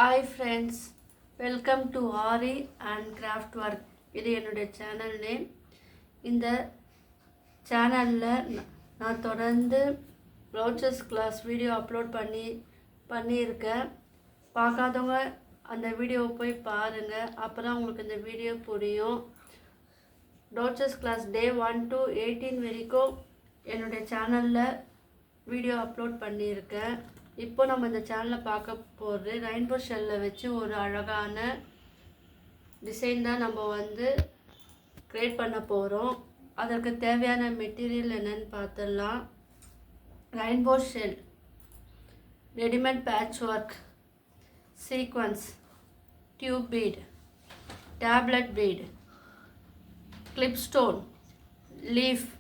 Hi friends, welcome to aari and craft work. இது என்னுடைய channel name. இந்த சேனலில் நான் தொடர்ந்து ப்ளவுசஸ் கிளாஸ் வீடியோ அப்லோட் பண்ணியிருக்கேன். பார்க்காதவங்க அந்த வீடியோவை போய் பாருங்கள், அப்போ தான் உங்களுக்கு இந்த வீடியோ புரியும். ப்ளவுசஸ் கிளாஸ் டே 1 to 18 வரைக்கும் என்னுடைய சேனலில் வீடியோ அப்லோட் பண்ணியிருக்கேன். இப்போ நம்ம இந்த சேனலில் பார்க்க போகிறது ரெயின்போ ஷெல்லில் வச்சு ஒரு அழகான டிசைன் தான் நம்ம க்ரியேட் பண்ண போகிறோம். அதற்கு தேவையான மெட்டீரியல் என்னென்னு பார்த்துடலாம். Rainbow shell, readymade patch work, sequins, tube bead, tablet bead, clip stone, leaf,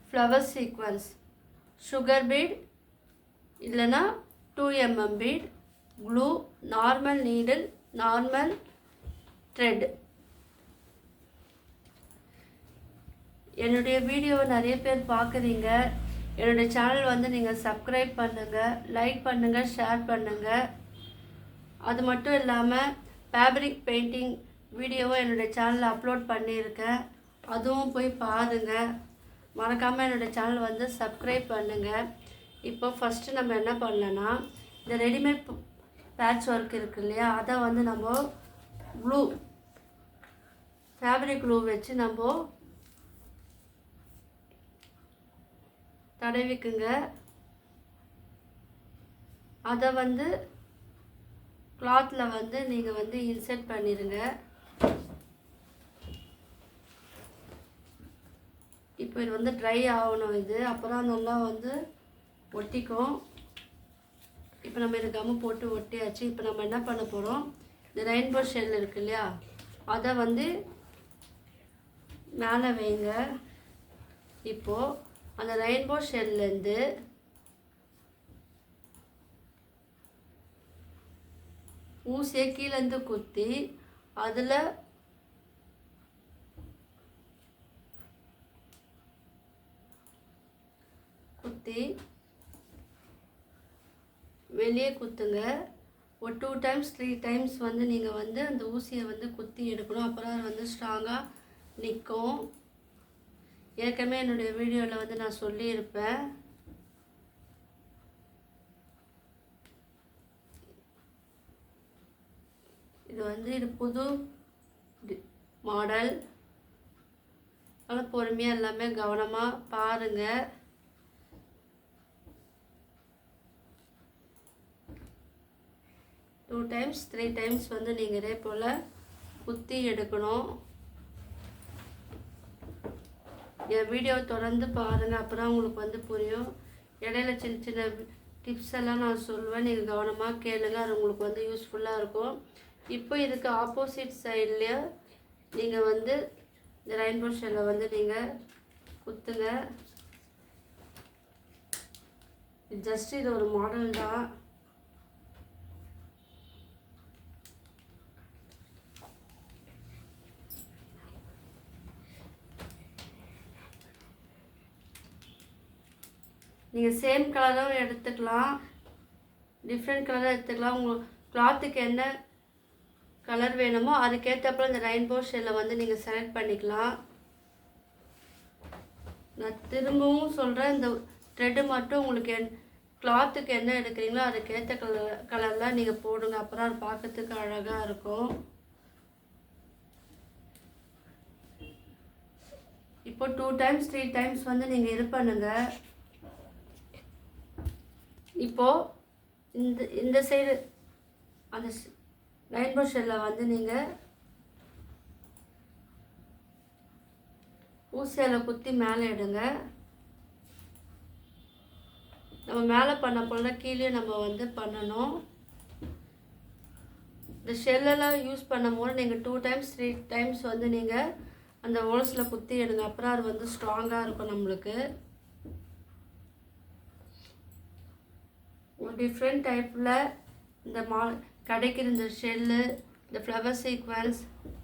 flower sequins, sugar bead இல்லைனா 2mm bead, glue, normal needle, normal thread. என்னுடைய வீடியோவை நிறைய பேர் பார்க்குறீங்க. என்னுடைய சேனல் நீங்கள் சப்ஸ்கிரைப் பண்ணுங்கள், லைக் பண்ணுங்கள், ஷேர் பண்ணுங்கள். அது மட்டும் இல்லாமல் ஃபேப்ரிக் பெயிண்டிங் வீடியோவை என்னுடைய சேனலில் அப்லோட் பண்ணியிருக்கேன். அதுவும் போய் பாருங்கள். மறக்காமல் என்னுடைய சேனல் சப்ஸ்கிரைப் பண்ணுங்கள். இப்போ ஃபஸ்ட்டு நம்ம என்ன பண்ணலன்னா, இந்த ரெடிமேட் பேட்ச் ஒர்க் இருக்கு இல்லையா, அதை நம்ம க்ளூ, ஃபேப்ரிக் க்ளூ வச்சு நம்ம தடவிக்குங்க. அதை கிளாத்தில் நீங்கள் இன்சர்ட் பண்ணிடுங்க. இப்போ இது ட்ரை ஆகணும். இது அப்போ தான் நல்லா ஒட்டிக்கும். இப்போ நம்ம இது கம்மு போட்டு ஒட்டியாச்சு. இப்போ நம்ம என்ன பண்ண போகிறோம், இந்த ரெயின்போ ஷெல் இருக்கு இல்லையா, அதை மேலே வைங்க. இப்போது அந்த ரெயின்போ ஷெல்லேருந்து ஊசியை கீழேருந்து குத்தி அதில் வெளியே குத்துங்க. ஒரு 2 times 3 times நீங்கள் அந்த ஊசியை குத்தி எடுக்கணும். அப்புறம் ஸ்ட்ராங்காக நிற்கும். ஏற்கனவே என்னுடைய வீடியோவில் நான் சொல்லியிருப்பேன். இது புது மாடல். நல்லா பொறுமையாக எல்லாமே கவனமாக பாருங்கள். டூ டைம்ஸ் 3 times நீங்கள் இதே போல் குத்தி எடுக்கணும். என் வீடியோ தொடர்ந்து பாருங்கள், அப்போ தான் உங்களுக்கு புரியும். இடையில சின்ன சின்ன டிப்ஸ் எல்லாம் நான் சொல்லுவேன், நீங்கள் கவனமாக கேளுங்க. அது உங்களுக்கு யூஸ்ஃபுல்லாக இருக்கும். இப்போ இதுக்கு ஆப்போசிட் சைட்லேயே நீங்கள் இந்த ரெயின்போ ஷெல்லை நீங்கள் குத்துங்க. ஜஸ்ட் இது ஒரு மாடல் தான். நீங்கள் சேம் கலரும் எடுத்துக்கலாம், டிஃப்ரெண்ட் கலராக எடுத்துக்கலாம். உங்கள் கிளாத்துக்கு என்ன கலர் வேணுமோ அதுக்கேற்றப்போ இந்த ரெயின்போ ஷெல்லை நீங்கள் செலக்ட் பண்ணிக்கலாம். நான் திரும்பவும் சொல்கிறேன், இந்த த்ரெட்டு மட்டும் உங்களுக்கு கிளாத்துக்கு என்ன எடுக்கிறீங்களோ அதுக்கேற்ற கலரில் நீங்கள் போடுங்க. அப்புறம் அது பார்க்கறதுக்கு அழகாக இருக்கும். இப்போ 2 times 3 times நீங்கள் இது பண்ணுங்கள். இப்போது இந்த சைடு அந்த ரெயின்போ ஷெல்லை நீங்கள் ஊசியால் குத்தி மேலே எடுங்க. நம்ம மேலே பண்ண போல கீழே நம்ம பண்ணணும். இந்த ஷெல்லெல்லாம் யூஸ் பண்ணும்போது நீங்கள் 2 times 3 times நீங்கள் அந்த ஹோல்ஸில் குத்தி எடுங்க. அப்புறம் அது ஸ்ட்ராங்காக இருக்கும். நம்மளுக்கு டிஃப்ரெண்ட் டைப்பில் இந்த கிடைக்கிற இந்த ஷெல்லு, இந்த flower sequins,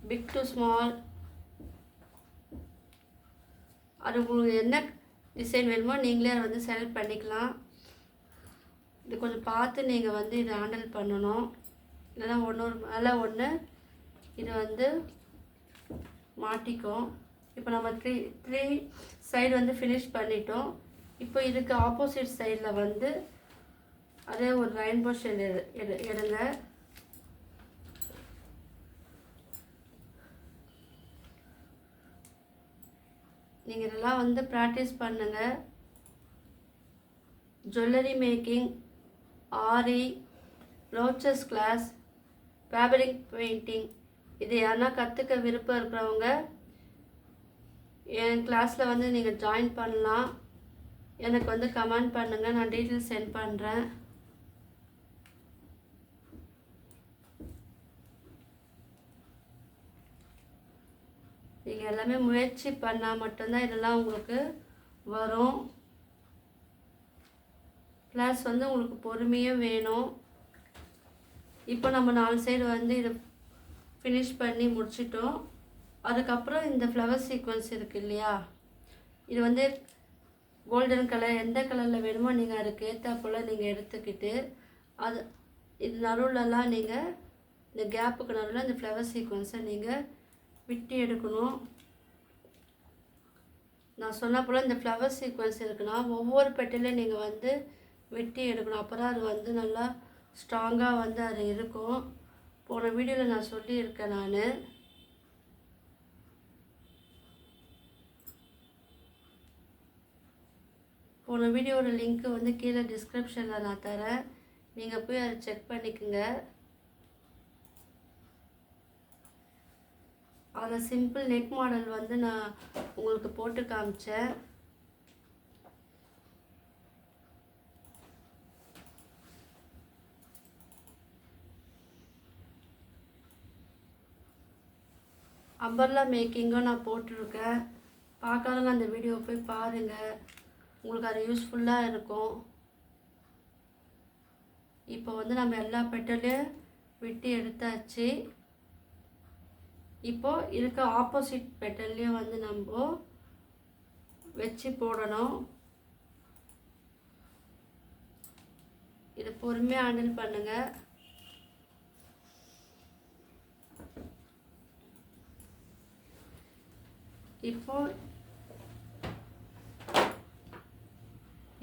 big to small, அது உங்களுக்கு என்ன டிசைன் வேணுமோ நீங்களே அதை செலக்ட் பண்ணிக்கலாம். இது கொஞ்சம் பார்த்து நீங்கள் இதை ஹேண்டில் பண்ணணும். இல்லைன்னா ஒன்று மேலே ஒன்று இது வந்து மாட்டிக்கும். இப்போ நம்ம த்ரீ சைடு வந்து ஃபினிஷ் பண்ணிட்டோம். இப்போ இதுக்கு ஆப்போசிட் சைடில் வந்து அதே ஒரு ரெயின்போ ஷேட் எடுங்க. நீங்கள் இதெல்லாம் வந்து ப்ராக்டிஸ் பண்ணுங்கள். ஜுவல்லரி மேக்கிங், ஆரி, ப்ளவுச்சஸ் கிளாஸ், ஃபேப்ரிக் பெயிண்டிங் இது யாருன்னா கற்றுக்க விருப்பம் இருக்கிறவங்க என் கிளாஸில் வந்து நீங்கள் ஜாயின் பண்ணலாம். எனக்கு வந்து கமெண்ட் பண்ணுங்கள், நான் டீட்டெயில்ஸ் சென்ட் பண்ணுறேன். நீங்கள் எல்லாமே முயற்சி பண்ணால் மட்டும்தான் இதெல்லாம் உங்களுக்கு வரும். ப்ளஸ் வந்து உங்களுக்கு பொறுமையும் வேணும். இப்போ நம்ம 4 சைடு வந்து இதை ஃபினிஷ் பண்ணி முடிச்சிட்டோம். அதுக்கப்புறம் இந்த ஃப்ளவர் சீக்வன்ஸ் இருக்குது இல்லையா, இது வந்து கோல்டன் கலர் எந்த கலரில் வேணுமோ நீங்கள் அதுக்கு ஏற்ற போல் நீங்கள் எடுத்துக்கிட்டு அது இது நடுவில்லாம் நீங்கள் இந்த கேப்புக்கு நடுவில் இந்த ஃப்ளவர் சீக்வன்ஸை நீங்கள் விட்டு எடுக்கணும். நான் சொன்ன போல் இந்த ஃப்ளவர் சீக்வன்ஸ் இருக்குன்னா ஒவ்வொரு பெட்டிலையும் நீங்கள் வந்து வெட்டி எடுக்கணும். அப்போ தான் அது வந்து நல்லா ஸ்ட்ராங்காக வந்து அது இருக்கும். போன வீடியோவில் நான் சொல்லியிருக்கேன். போன வீடியோட லிங்க்கு வந்து கீழே டிஸ்கிரிப்ஷனில் நான் தரேன், நீங்கள் போய் அதை செக் பண்ணிக்கோங்க. அதில் சிம்பிள் நெக் மாடல் வந்து நான் உங்களுக்கு போட்டு காமிச்சேன். அம்பர்லா மேக்கிங்கும் நான் போட்டிருக்கேன். பார்க்காதவங்க அந்த வீடியோ போய் பாருங்கள், உங்களுக்கு அது யூஸ்ஃபுல்லாக இருக்கும். இப்போ வந்து நம்ம எல்லா பெட்டலையும் விட்டு எடுத்தாச்சு. இப்போது இருக்க ஆப்போசிட் பெட்டல்லையும் வந்து நம்ம வச்சு போடணும். இதை பொறுமையாக ஹேண்டில் பண்ணுங்கள். இப்போ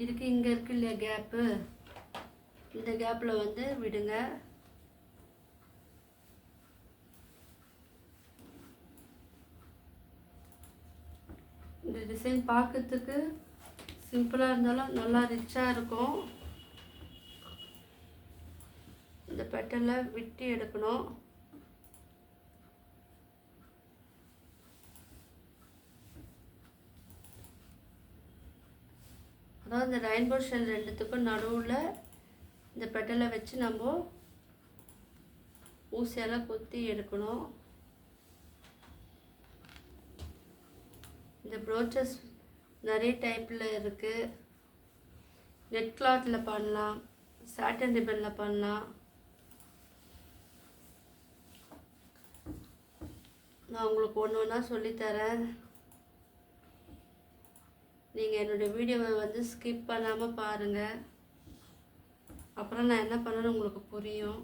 இதுக்கு இங்கே இருக்கு இல்லையா கேப்பு, இந்த கேப்பில் வந்து விடுங்க. இந்த டிசைன் பார்க்கறதுக்கு சிம்பிளாக இருந்தாலும் நல்லா ரிச்சாக இருக்கும். இந்த பெட்டலை விட்டு எடுக்கணும். அதாவது இந்த ரெயின்போ ஷெல் ரெண்டுத்துக்கும் நடுவில் இந்த பெட்டலை வச்சு நம்ம ஊசியால் குத்தி எடுக்கணும். இந்த ப்ரோச்சஸ் நிறைய டைப்பில் இருக்குது. நெட் கிளாத்தில் பண்ணலாம், சாட்டன் ரிப்பனில் பண்ணலாம். நான் உங்களுக்கு ஒன்று ஒன்றா சொல்லித்தரேன். நீங்கள் என்னுடைய வீடியோவை வந்து ஸ்கிப் பண்ணாமல் பாருங்கள், அப்புறம் நான் என்ன பண்ணணும்னு உங்களுக்கு புரியும்.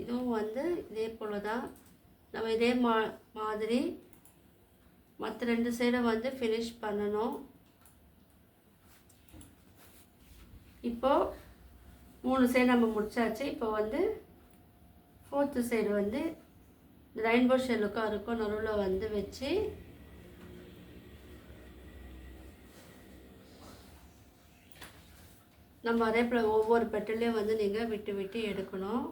இதுவும் வந்து இதே போல் தான் நம்ம இதே மாதிரி மற்ற 2 சைடும் வந்து ஃபினிஷ் பண்ணணும். இப்போது 3 சைடு நம்ம முடிச்சாச்சு. இப்போ வந்து 4th சைடு வந்து ரெயின்போ ஷெல்லுக்கும் அதுக்கும் நடுவில் வந்து வச்சு நம்ம அதே போல் ஒவ்வொரு பெட்டலையும் வந்து நீங்கள் விட்டு விட்டு எடுக்கணும்.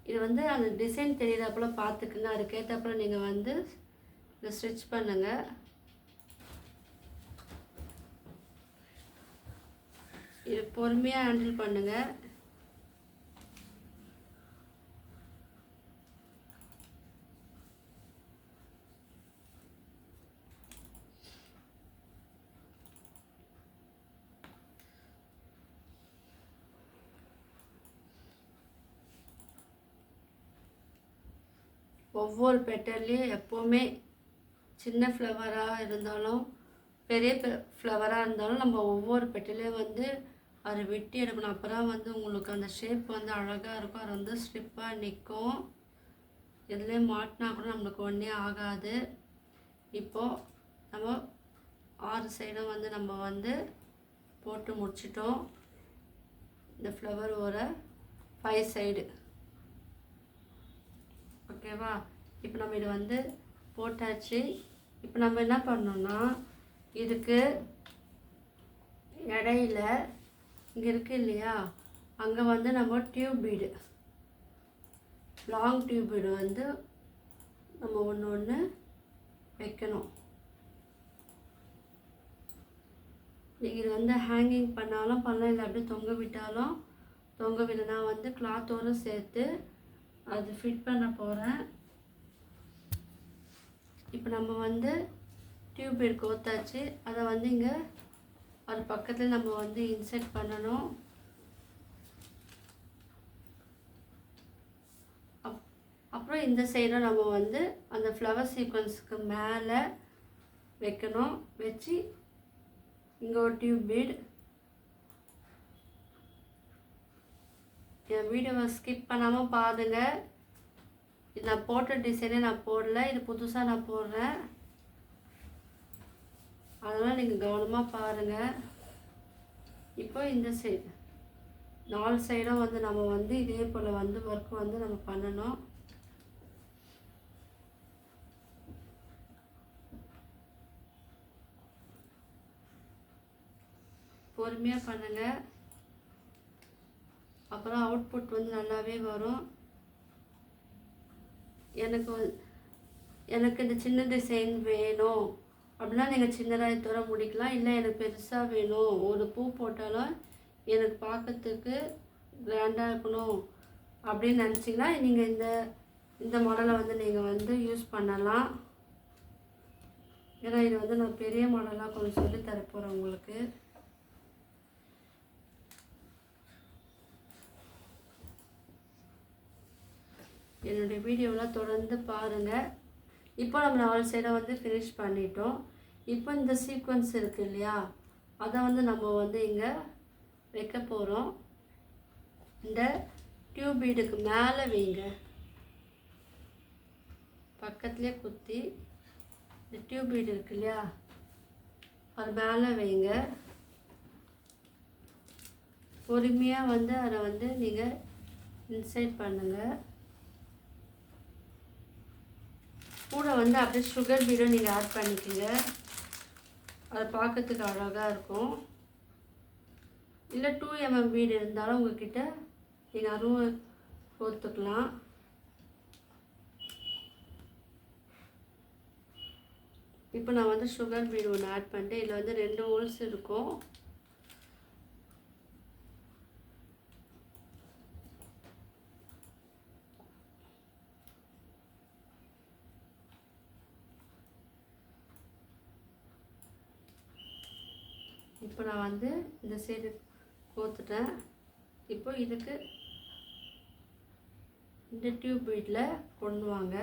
இது வந்து அந்த டிசைன் தெரியாதப்பல பார்த்துக்குங்க, அதுக்கேற்றப்பல நீங்கள் வந்து இதை ஸ்டிச் பண்ணுங்கள். இது பொறுமையாக ஹேண்டில் பண்ணுங்கள். ஒவ்வொரு பெட்டர்லேயும் எப்போவுமே சின்ன ஃப்ளவராக இருந்தாலும் பெரிய ஃப்ளவராக இருந்தாலும் நம்ம ஒவ்வொரு பெட்டிலையும் வந்து அதை வெட்டி எடுக்கணும். அப்போ தான் வந்து உங்களுக்கு அந்த ஷேப் வந்து அழகாக இருக்கும். அது வந்து ஸ்லிப்பாக நிற்கும். எதுலேயும் மாட்டினா கூட நம்மளுக்கு ஒன்றே ஆகாது. இப்போது நம்ம 6 சைடும் வந்து நம்ம வந்து போட்டு முடிச்சிட்டோம். இந்த ஃப்ளவர் ஒரு 5 சைடு. ஓகேவா? இப்போ நம்ம இது வந்து போட்டாச்சு. இப்போ நம்ம என்ன பண்ணோம்னா இதுக்கு இடையில இங்கே இருக்குது இல்லையா, அங்கே வந்து நம்ம tube bead, long tube bead வந்து நம்ம ஒன்று ஒன்று வைக்கணும். நீங்கள் இது வந்து ஹேங்கிங் பண்ணாலும் பண்ணலாம், இல்லை அப்படியே தொங்க விட்டாலும் தொங்க விடனா வந்து கிளாத்தோடு சேர்த்து அது ஃபிட் பண்ண போகிறேன். இப்போ நம்ம வந்து டியூப் பீடு கோத்தாச்சு. அதை வந்து இங்கே அது பக்கத்தில் நம்ம வந்து இன்சர்ட் பண்ணணும். அப்புறம் இந்த சைடும் நம்ம வந்து அந்த ஃப்ளவர் சீக்வன்ஸுக்கு மேலே வைக்கணும். வச்சு இங்கே ஒரு டியூப் பீடு. என் வீடியோவை ஸ்கிப் பண்ணாமல் பாருங்கள். இது நான் போட்ட டிசைனே நான் போடல, இது புதுசாக நான் போடுறேன். அதனால் நீங்கள் கவனமாக பாருங்கள். இப்போ இந்த சைடு 4 சைடும் வந்து நம்ம வந்து இதே போல் வந்து ஒர்க் வந்து நம்ம பண்ணணும். பொறுமையாக பண்ணுங்கள். அப்புறம் அவுட்புட் வந்து நல்லாவே வரும். எனக்கு இந்த சின்ன டிசைன் வேணும் அப்படின்னா நீங்கள் சின்னதாக தூர முடிக்கலாம். இல்லை எனக்கு பெருசாக வேணும், ஒரு பூ போட்டாலும் எனக்கு பார்க்கறதுக்கு கிராண்டாக இருக்கணும் அப்படின்னு நினச்சிங்கன்னா நீங்கள் இந்த மாடலை வந்து நீங்கள் வந்து யூஸ் பண்ணலாம். ஏன்னா இது வந்து நான் பெரிய மாடலாக கொஞ்சம் சொல்லி தரப்போகிறேன் உங்களுக்கு. என்னுடைய வீடியோலாம் தொடர்ந்து பாருங்கள். இப்போ நம்ம 4 சைடை வந்து ஃபினிஷ் பண்ணிட்டோம். இப்போ இந்த சீக்வன்ஸ் இருக்குது இல்லையா, அதை வந்து நம்ம வந்து இங்கே வைக்க போகிறோம். இந்த டியூப் பீடுக்கு மேலே வைங்க. பக்கத்துலேயே குத்தி இந்த டியூப் பீடு இருக்கு இல்லையா, அது மேலே வைங்க. பொறுமையாக வந்து அதை வந்து நீங்கள் இன்சைட் பண்ணுங்கள். கூட வந்து அப்படியே சுகர் பீடும் நீங்கள் ஆட் பண்ணிக்கோங்க. அதை பார்க்கறதுக்கு அழகாக இருக்கும். இல்லை 2 mm பீடு இருந்தாலும் உங்கள்கிட்ட நீங்கள் அதுவும் கோத்துக்கலாம். இப்போ நான் வந்து சுகர் பீடு ஒன்று ஆட் பண்ணிட்டேன். இதில் வந்து 2 ஹோல்ஸ் இருக்கும். இப்போ நான் வந்து இந்த சைடு கோத்துட்டேன். இப்போ இதுக்கு இந்த டியூப் பீட்டில் கொண்டு வாங்க.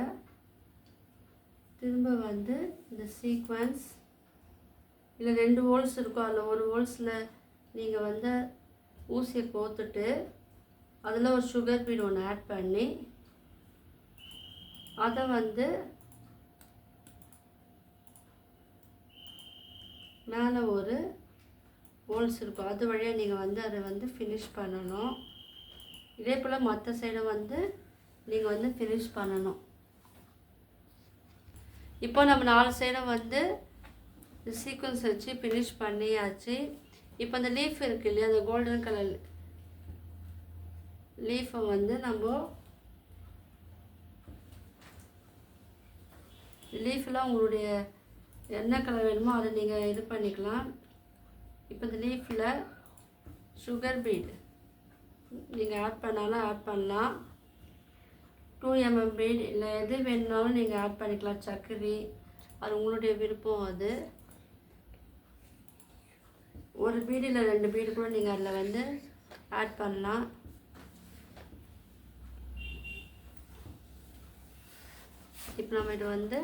திரும்ப வந்து இந்த சீக்வன்ஸ் இல்லை 2 ஹோல்ஸ் இருக்கும், அதில் ஒரு ஹோல்ஸில் நீங்கள் வந்து ஊசியை கோத்துட்டு அதில் ஒரு சுகர் பீட் ஒன்று ஆட் பண்ணி அதை வந்து மேலே ஒரு ஹோல்ஸ் இருக்கும், அது வழியாக நீங்கள் வந்து அதை வந்து ஃபினிஷ் பண்ணணும். இதே போல் மற்ற சைடை வந்து நீங்கள் வந்து ஃபினிஷ் பண்ணணும். இப்போ நம்ம 4 சைடும் வந்து சீக்வன்ஸ் வச்சு ஃபினிஷ் பண்ணியாச்சு. இப்போ அந்த லீஃப் இருக்குது இல்லையா, அந்த கோல்டன் கலர் லீஃபை வந்து நம்ம லீஃபெலாம் உங்களுடைய என்ன கலர் வேணுமோ அதை நீங்கள் இது பண்ணிக்கலாம். இப்போ இந்த லீஃபில் சுகர் பீட் நீங்கள் ஆட் பண்ணாலும் ஆட் பண்ணலாம். 2 mm பீட் இல்லை எது வேணுனாலும் நீங்கள் ஆட் பண்ணிக்கலாம். சர்க்கரை அது உங்களுடைய விருப்பம். அது ஒரு பீடு இல்லை 2 பீடு கூட நீங்கள் அதில் வந்து ஆட் பண்ணலாம். இப்போ நம்ம இது வந்து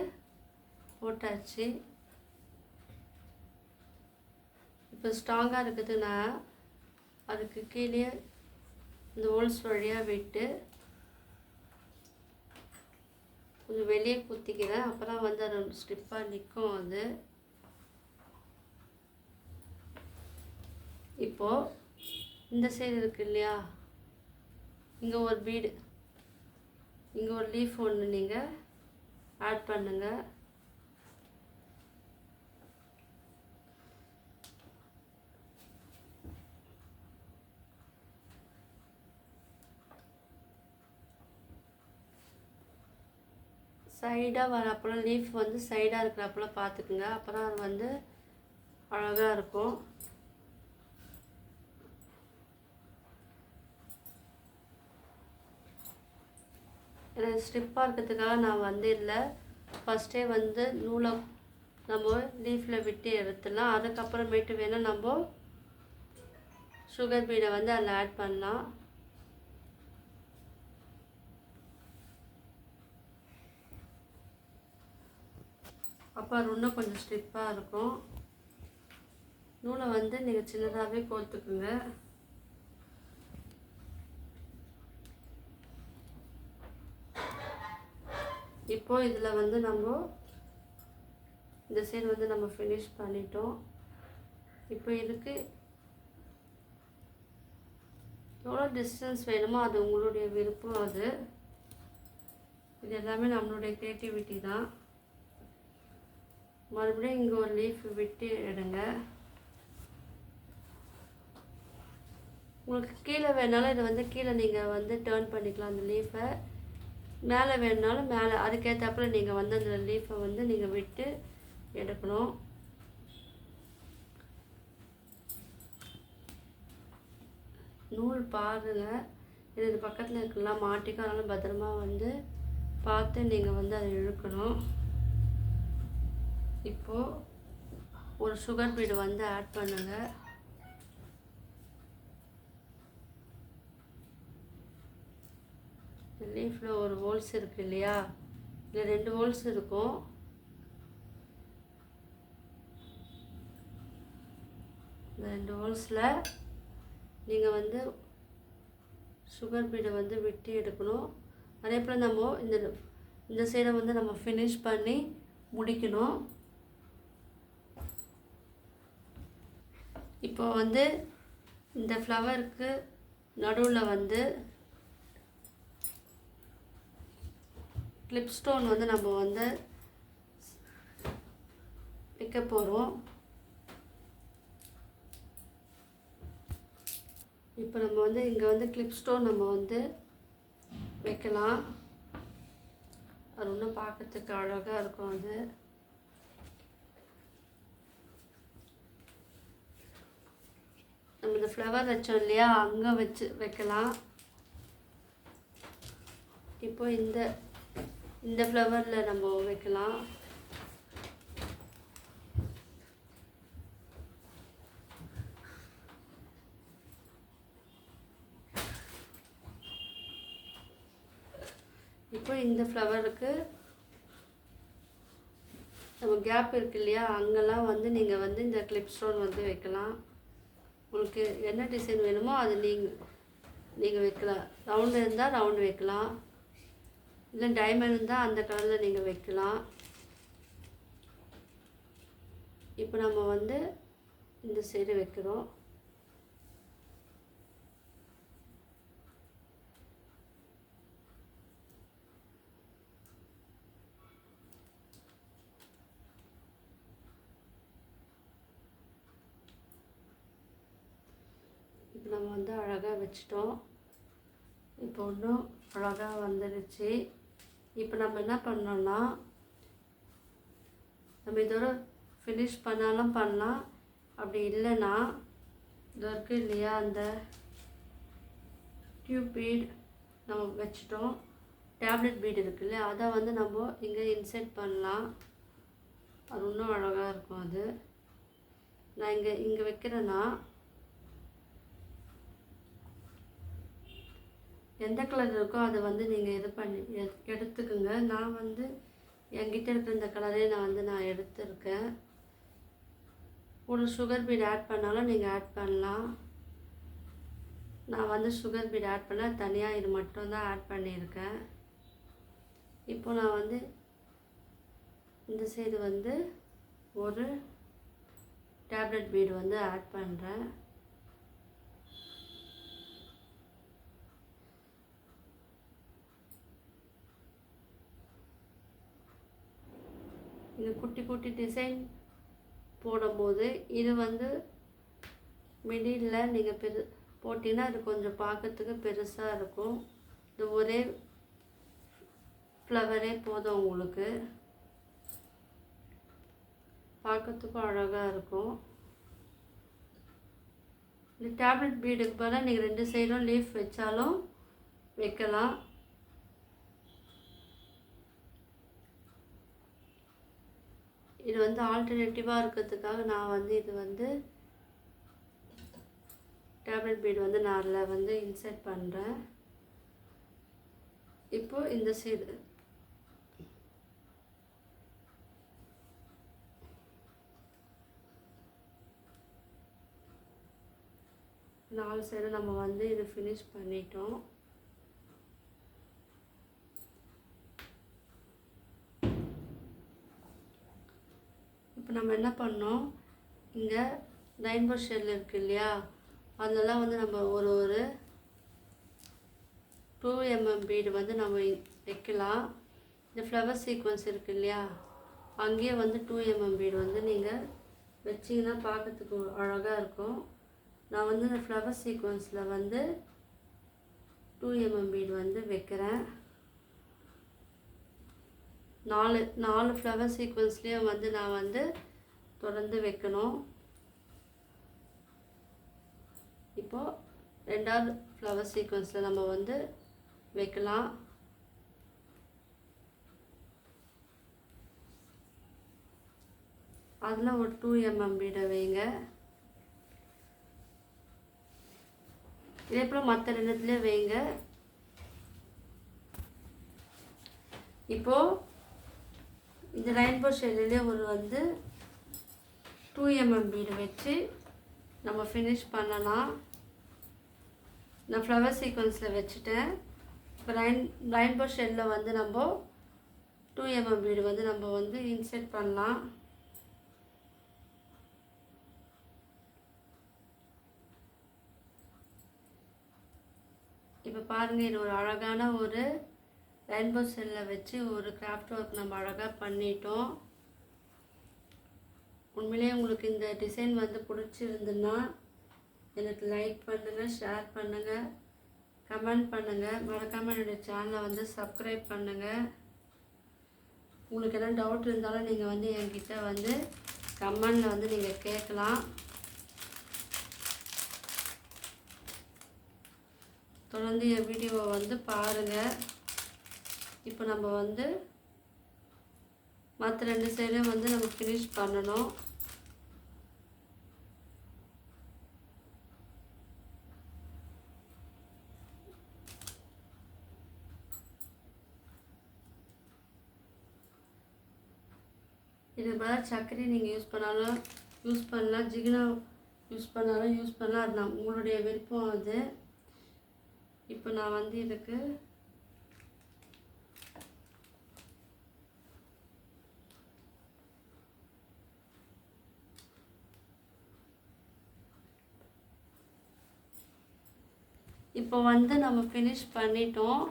போட்டாச்சு. இப்போ ஸ்ட்ராங்காக இருக்குதுன்னா அதுக்கு கீழே இந்த ஹோல்ஸ் வழியாக விட்டு கொஞ்சம் வெளியே குத்திக்கிறேன். அப்புறம் வந்து அது ஸ்டிப்பாக நிற்கும். அது இப்போது இந்த சைடு இருக்குது இல்லையா, இங்கே ஒரு பீடு, இங்கே ஒரு லீஃப் ஒன்று நீங்கள் ஆட் பண்ணுங்கள். சைடாக வரப்போல லீஃப் வந்து சைடாக இருக்கிறப்பல பார்த்துக்குங்க. அப்புறம் அது வந்து அழகாக இருக்கும். எனக்கு ஸ்ட்ரிப்பாக இருக்கிறதுக்காக நான் வந்து இல்லை, ஃபஸ்ட்டே வந்து நூலை நம்ம லீஃபில் விட்டு எடுத்துடலாம். அதுக்கப்புறமேட்டு வேணால் நம்ம சுகர் பீடை வந்து அதில் ஆட் பண்ணலாம். அப்போ அது இன்னும் கொஞ்சம் ஸ்ட்ரிப்பாக இருக்கும். நூலை வந்து நீங்கள் சின்னதாகவே கோர்த்துக்குங்க. இப்போ இதில் வந்து நம்ம இந்த சைடு வந்து நம்ம ஃபினிஷ் பண்ணிட்டோம். இப்போ இதுக்கு எவ்வளோ டிஸ்டன்ஸ் வேணுமோ அது உங்களுடைய விருப்பம். அது இது எல்லாமே நம்மளுடைய க்ரியேட்டிவிட்டி தான். மறுபடியும் இங்கே ஒரு லீஃப் விட்டு எடுங்க. உங்களுக்கு கீழே வேணாலும் இதை வந்து கீழே நீங்கள் வந்து டேர்ன் பண்ணிக்கலாம் அந்த லீஃபை. மேலே வேணுனாலும் மேலே அதுக்கேற்றாப்புல நீங்கள் வந்து அந்த லீஃபை வந்து நீங்கள் விட்டு எடுக்கணும். நூல் பாருங்கள், இது பக்கத்தில் இருக்கலாம் மாட்டிக்கும். அதனால் பத்திரமா வந்து பார்த்து நீங்கள் வந்து அதை இழுக்கணும். இப்போது ஒரு சுகர் பீடு வந்து ஆட் பண்ணுங்கள். லீஃபில் ஒரு ஹோல்ஸ் இருக்குது இல்லையா, இதில் 2 ஹோல்ஸ் இருக்கும். இந்த 2 ஹோல்ஸில் நீங்கள் வந்து சுகர் பீடை வந்து விட்டு எடுக்கணும். அதே போல் நம்ம இந்த சைடை வந்து நம்ம ஃபினிஷ் பண்ணி முடிக்கணும். இப்போ வந்து இந்த ஃப்ளவருக்கு நடுவில் வந்து கிளிப் ஸ்டோன் வந்து நம்ம வந்து வைக்க போகிறோம். இப்போ நம்ம வந்து இங்கே வந்து கிளிப் ஸ்டோன் நம்ம வந்து வைக்கலாம். அது இன்னும் பார்க்கறதுக்கு அழகாக இருக்கும். அது நம்ம இந்த ஃப்ளவர் வச்சோம் இல்லையா, அங்கே வைக்கலாம். இப்போ இந்த ஃப்ளவரில் நம்ம வைக்கலாம். இப்போ இந்த ஃப்ளவருக்கு நம்ம கேப் இருக்கு இல்லையா, அங்கெல்லாம் வந்து நீங்கள் வந்து இந்த கிளிப் ஸ்டோன் வந்து வைக்கலாம். உங்களுக்கு என்ன டிசைன் வேணுமோ அது நீங்கள் வைக்கலாம். ரவுண்டு இருந்தால் ரவுண்டு வைக்கலாம், இல்லை டைமண்ட் இருந்தால் அந்த கலரில் நீங்கள் வைக்கலாம். இப்போ நம்ம வந்து இந்த சைடு வைக்கிறோம். இப்போ நம்ம வந்து அழகாக வச்சிட்டோம். இப்போ இன்னும் அழகாக வந்துடுச்சு. இப்போ நம்ம என்ன பண்ணோம்னா, நம்ம இதோட ஃபினிஷ் பண்ணாலும் பண்ணலாம், அப்படி இல்லைன்னா இது இருக்குது இல்லையா, அந்த டியூப் பீட் நம்ம வச்சிட்டோம். டேப்லெட் பீட் இருக்குது இல்லையா, அதை வந்து நம்ம இங்கே இன்செர்ட் பண்ணலாம். அது இன்னும் அழகாக இருக்கும். அது நான் இங்கே வைக்கிறேன்னா எந்த கலர் இருக்கோ அதை வந்து நீங்கள் இது பண்ணி எடுத்துக்குங்க. நான் வந்து என்கிட்ட இருக்கிற இந்த கலரே நான் எடுத்துருக்கேன். ஒரு சுகர் பீட் ஆட் பண்ணாலும் நீங்கள் ஆட் பண்ணலாம். நான் வந்து சுகர் பீட் ஆட் பண்ண தனியாக இது மட்டும்தான் ஆட் பண்ணியிருக்கேன். இப்போ நான் வந்து இந்த சைடு வந்து ஒரு டேப்லெட் பீடு வந்து ஆட் பண்ணுறேன். இது குட்டி குட்டி டிசைன் போடும்போது இது வந்து மிடில் நீங்கள் போட்டிங்கன்னா அது கொஞ்சம் பார்க்கறதுக்கு பெருசாக இருக்கும். இது ஒரே ஃப்ளவரே போதும் உங்களுக்கு, பார்க்கறதுக்கும் அழகாக இருக்கும். இந்த டேப்லெட் பீடுக்கு பதிலாக நீங்கள் 2 சைடும் லீஃப் வச்சாலும் வைக்கலாம். இது வந்து ஆல்டர்னேட்டிவாக இருக்கிறதுக்காக நான் வந்து இது வந்து டேப்லெட் பீடு வந்து நான் அதில் வந்து இன்சர்ட் பண்ணுறேன். இப்போது இந்த சைடு நாலு சைடு நம்ம வந்து இது ஃபினிஷ் பண்ணிட்டோம். இப்போ நம்ம என்ன பண்ணோம், இங்கே ரெயின்போ ஷேடில் இருக்குது இல்லையா, அதெல்லாம் வந்து நம்ம ஒரு 2 mm பீடு வந்து நம்ம வைக்கலாம். இந்த ஃப்ளவர் சீக்வன்ஸ் இருக்குது இல்லையா, அங்கேயே வந்து 2 mm பீடு வந்து நீங்கள் வச்சிங்கன்னா பார்க்கறதுக்கு அழகாக இருக்கும். நான் வந்து இந்த ஃப்ளவர் சீக்வன்ஸில் வந்து 2 mm பீடு வந்து வைக்கிறேன். 4 ஃப்ளவர் சீக்வன்ஸ்லேயும் வந்து நான் வந்து தொடர்ந்து வைக்கணும். இப்போது 2வது ஃப்ளவர் சீக்வன்ஸில் நம்ம வந்து வைக்கலாம். அதில் ஒரு 2 mm பீடை வைங்க. இதே போல் மற்ற 2த்துலேயும் வைங்க. இப்போது இந்த ரெயின்போ ஷேட்லேயே ஒரு வந்து 2 mm பீடு வச்சு நம்ம ஃபினிஷ் பண்ணலாம். நான் ஃப்ளவர் சீக்வன்ஸில் வச்சுட்டேன். இப்போ ரெயின்போ ஷேடில் வந்து நம்ம 2 mm பீடு வந்து நம்ம வந்து இன்சர்ட் பண்ணலாம். இப்போ பாருங்கள், இது ஒரு அழகான ஒரு ரெயின்போ ஷேடில் வச்சு ஒரு கிராஃப்ட் ஒர்க் நம்ம அழகாக பண்ணிட்டோம். உண்மையிலேயே உங்களுக்கு இந்த டிசைன் வந்து பிடிச்சிருந்துன்னா எனக்கு லைக் பண்ணுங்கள், ஷேர் பண்ணுங்கள், கமெண்ட் பண்ணுங்கள். மறக்காமல் என்னுடைய சேனலை வந்து சப்ஸ்கிரைப் பண்ணுங்கள். உங்களுக்கு எதாவது டவுட் இருந்தாலும் நீங்கள் வந்து என்கிட்ட வந்து கமெண்டில் வந்து நீங்கள் கேட்கலாம். தொடர்ந்து என் வீடியோவை வந்து பாருங்கள். இப்போ நம்ம வந்து மற்ற 2 சைடும் வந்து நம்ம ஃபினிஷ் பண்ணணும். இதுக்கு பதிலாக சர்க்கரை நீங்கள் யூஸ் பண்ணாலும் யூஸ் பண்ணலாம், ஜிகினா யூஸ் பண்ணாலும் யூஸ் பண்ணலாம். அது நான் உங்களுடைய விருப்பம் அது. இப்போ நான் வந்து இதுக்கு இப்போ வந்து நம்ம ஃபினிஷ் பண்ணிட்டோம்.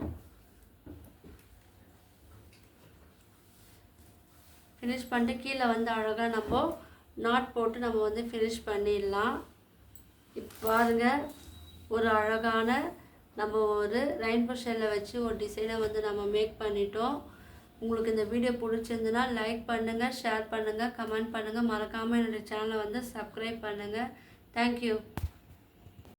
ஃபினிஷ் பண்ணிட்டு கீழே வந்து அழகாக நம்ம நாட் போட்டு நம்ம வந்து ஃபினிஷ் பண்ணிடலாம். இப்போ பாருங்கள், ஒரு அழகான நம்ம ஒரு ரெயின்போ ஷேடில் வச்சு ஒரு டிசைனை வந்து நம்ம மேக் பண்ணிட்டோம். உங்களுக்கு இந்த வீடியோ பிடிச்சிருந்துன்னா லைக் பண்ணுங்கள், ஷேர் பண்ணுங்கள், கமெண்ட் பண்ணுங்கள். மறக்காமல் என்னுடைய சேனலை வந்து சப்ஸ்கிரைப் பண்ணுங்கள். தேங்க்யூ.